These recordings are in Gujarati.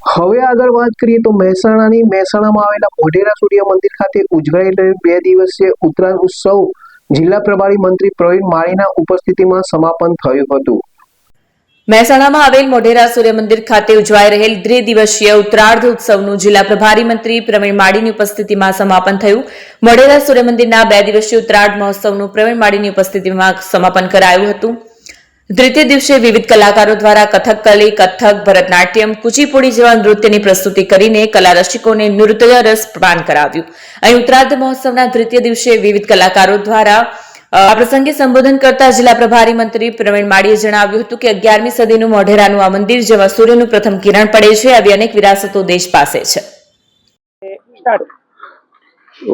હવે આગળ વાત કરીએ તો મહેસાણામાં આવેલા મોઢેરા સૂર્ય મંદિર ખાતે ઉજવાયેલ 2 દિવસીય ઉત્તરાયણ ઉત્સવ જિલ્લા પ્રભારી મંત્રી પ્રવીણ માળીના ઉપસ્થિતિમાં સમાપન થયું હતું। મહેસાણામાં આવેલ મોઢેરા સૂર્ય મંદિર ખાતે ઉજવાઈ રહેલ 2 દિવસીય ઉત્તરાર્ધ ઉત્સવનું જિલ્લા પ્રભારી મંત્રી પ્રવીણ માળીની ઉપસ્થિતિમાં સમાપન થયું। મોઢેરા સૂર્ય મંદિરના 2 દિવસીય ઉત્તરાર્ધ મહોત્સવનું પ્રવીણ માળીની ઉપસ્થિતિમાં સમાપન કરાયું હતું। દ્વિતીય દિવસે વિવિધ કલાકારો દ્વારા કથકલી, કથક, ભરતનાટ્યમ, કુચીપુડી જેવા નૃત્યની પ્રસ્તુતિ કરીને કલા રસિકોને નૃત્ય રસ પ્રદાન કરાવ્યું। અહીં ઉત્તરાર્ધ મહોત્સવના દ્વિતીય દિવસે વિવિધ કલાકારો દ્વારા આ પ્રસંગે સંબોધન કરતા જિલ્લા પ્રભારી મંત્રી પ્રવીણ માળીએ જણાવ્યું હતું કે 11મી સદીનું મોઢેરાનું આ મંદિર જેવા સૂર્યનું પ્રથમ કિરણ પડે છે આવી અનેક વિરાસતો દેશ પાસે છે।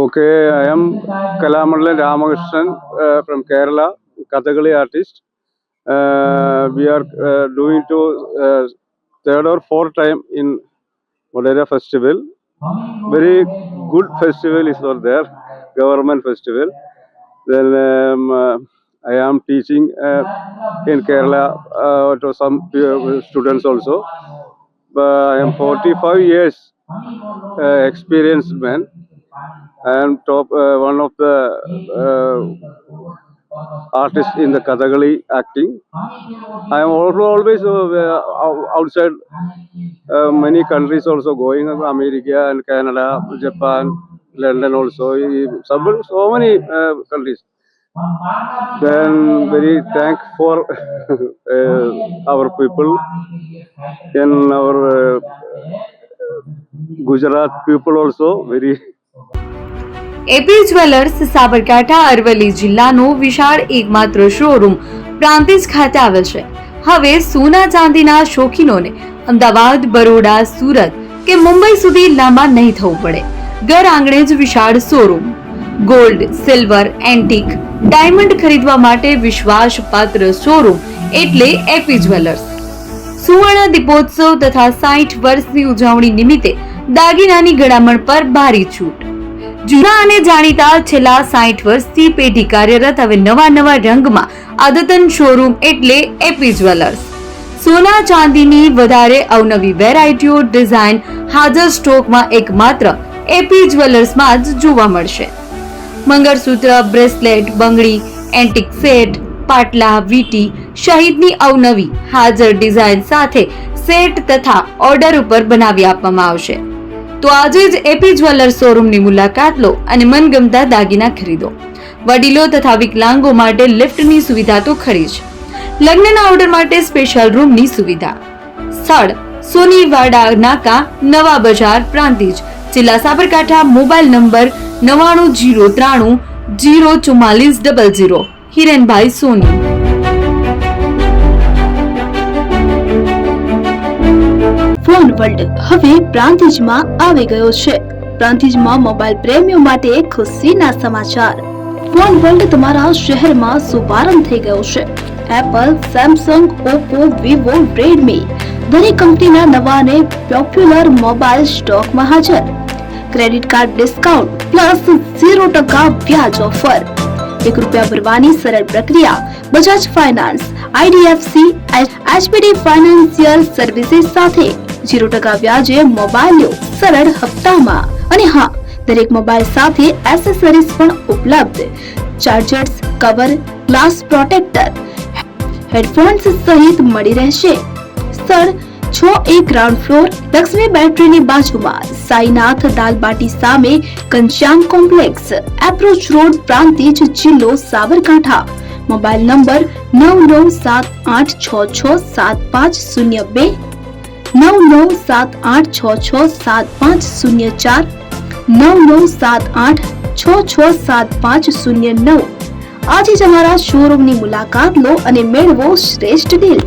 Okay, I am Kalamandalan Ramakrishnan from Kerala, Kathakali artist. We are doing to third or fourth time in Modera festival. Very good festival is over there, government festival. Then I am teaching in Kerala to some students also. But I am 45 years experienced man. I am one of the artists in the Kathakali acting. I am also always outside many countries also going, America and Canada, Japan, London also, so many countries. Then very thank for our people and our Gujarat people also very. AP jewellers Sabarkantha Aravalli જિલ્લાનો વિશાળ એકમાત્ર શોરૂમ પ્રાંતિજ ખાતે આવેલ છે। હવે સોના ચાંદીના શોખીનોને અમદાવાદ, બરોડા, સુરત કે મુંબઈ સુધી લાંબા નહીં થવું પડે। ઘર આંગણે જ વિશાળ showroom. Gold, silver, antique, diamond ખરીદવા માટે વિશ્વાસપાત્ર શોરૂમ એટલે એપી જ્વેલર્સ। સુવર્ણ દીપોત્સવ તથા 60 વર્ષની ઉજવણી નિમિત્તે દાગીનાની ગળામણ પર ભારી છૂટ। જૂના અને જાણીતા છેલ્લા 60 વર્ષથી પેઢી કાર્યરત હવે નવા રંગમાં અદ્યતન શોરૂમ એટલે એપી જ્વેલર્સ। સોના ચાંદીની વધારે અવનવી વેરાયટીઓ, ડિઝાઇન હાજર સ્ટોકમાં એકમાત્ર એપી જ્વેલર્સમાં જ જોવા મળશે। મંગળસૂત્ર, બ્રેસલેટ, બંગડી, એન્ટિક સેટ, પાટલા, વીટી સહિતની અવનવી હાજર ડિઝાઇન સાથે સેટ તથા ઓર્ડર ઉપર બનાવી આપવામાં આવશે। તો આજે જ એપી જ્વેલર્સ શોરૂમની મુલાકાત લો અને મનગમતા દાગીના ખરીદો। વડીલો તથા વિકલાંગો માટે લિફ્ટની સુવિધા તો ખરી જ, લગ્નના ઓર્ડર માટે સ્પેશિયલ રૂમની સુવિધા। સ્થળ સોનીવાડા નાકા, નવા બજાર, પ્રાંતિજ, જિલ્લા સાબરકાંઠા। Mobile number 9903 04400। હિરેનભાઈ સોની। ફોન વર્લ્ડ હવે પ્રાંતિજમાં આવી ગયો છે। પ્રાંતિજમાં મોબાઈલ પ્રેમીઓ માટે ખુશીના સમાચાર। ફોન વર્લ્ડ તમારા શહેરમાં શુભારંભ થઈ ગયો છે। Apple, Samsung, Oppo, Vivo, Redmi દરેક કંપનીના નવા અને પોપ્યુલર મોબાઈલ સ્ટોકમાં હાજર। ક્રેડિટ કાર્ડ ડિસ્કાઉન્ટ પ્લસ 0% વ્યાજ ઓફર। ₹1 ભરવાની સરળ પ્રક્રિયા। Bajaj finance, IDFC, HPD financial services સાથે 0% વ્યાજે મોબાઈલ લો સરળ હપ્તામાં। અને હા, દરેક મોબાઈલ સાથે એસેસરીઝ પણ ઉપલબ્ધ। Chargers, cover, glass protractor, headphones સહિત મળી રહેશે। સ્થળ 6A ગ્રાઉન્ડ ફ્લોર, લક્ષ્મી બેટરીની બાજુમાં, સાઈનાથ દાલબાટી સામે, Ghanshyam complex, approach road, Prantij, જિલ્લો સાબરકાંઠા। Mobile number 9978667502, 9978667504, 9978667509। આજે જ અમારા શોરૂમની મુલાકાત લો અને મેળવો શ્રેષ્ઠ ડીલ।